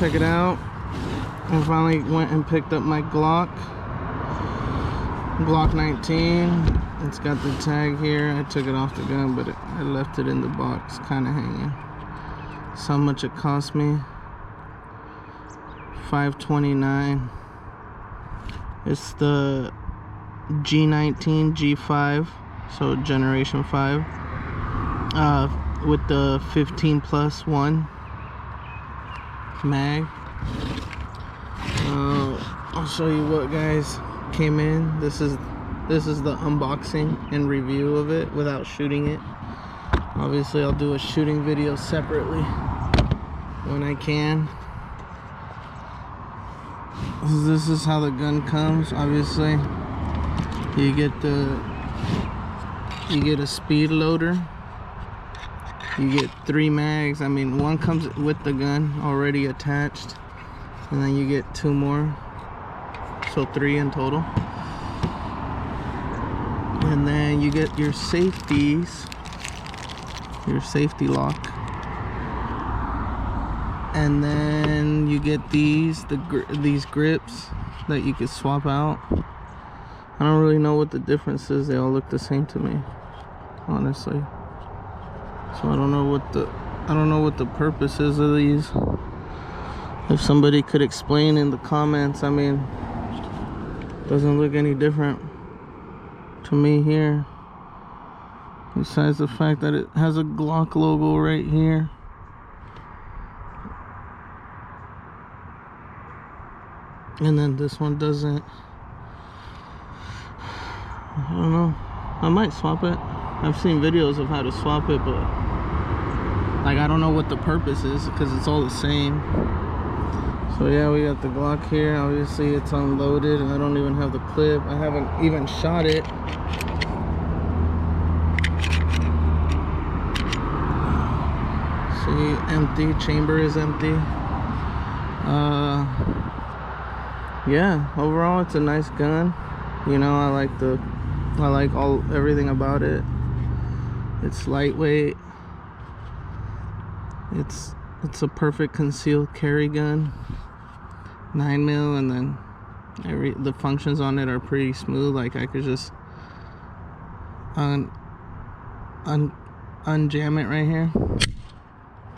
check it out. I finally went and picked up my Glock 19. It's got the tag here. I took it off the gun, but I left it in the box, kind of hanging. So how much it cost me? $529. It's the G19 G5, so generation 5, with the 15+1 mag. I'll show you what guys came in. This is the unboxing and review of it without shooting it. Obviously I'll do a shooting video separately when I can. This is how the gun comes. Obviously you get a speed loader. You get 3 mags. I mean, one comes with the gun already attached, and then you get 2 more, so 3 in total. And then you get your safeties, your safety lock, and then you get these grips that you can swap out. I don't really know what the difference is. They all look the same to me, honestly. So I don't know what the purpose is of these. If somebody could explain in the comments. I mean, doesn't look any different to me here, besides the fact that it has a Glock logo right here. And then this one doesn't. I don't know. I might swap it. I've seen videos of how to swap it, but like, I don't know what the purpose is because it's all the same. So yeah, we got the Glock here. Obviously it's unloaded. I don't even have the clip. I haven't even shot it. See, empty. Chamber is empty. Yeah, overall it's a nice gun. You know, I like everything about it. It's lightweight. It's a perfect concealed carry gun. 9mm, and then the functions on it are pretty smooth. Like, I could just unjam it right here.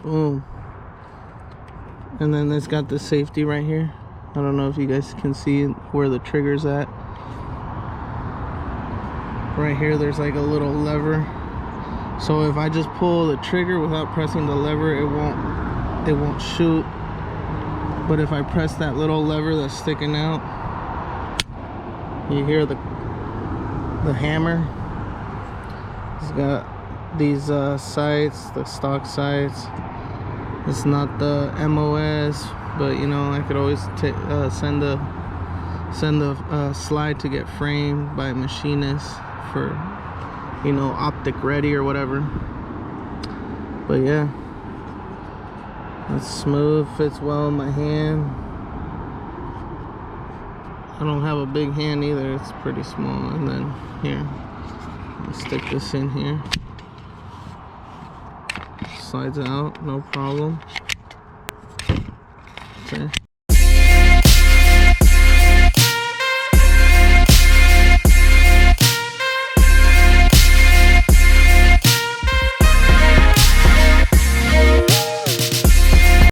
Boom. And then it's got the safety right here. I don't know if you guys can see where the trigger's at. Right here there's like a little lever. So if I just pull the trigger without pressing the lever, it won't shoot. But if I press that little lever that's sticking out, you hear the hammer. It's got these sights, the stock sights. It's not the MOS, but you know, I could always send a slide to get framed by a machinist for, you know, optic ready or whatever. But yeah, it's smooth, fits well in my hand. I don't have a big hand either, it's pretty small. And then here, I'll stick this in here. Slides out, no problem. Okay.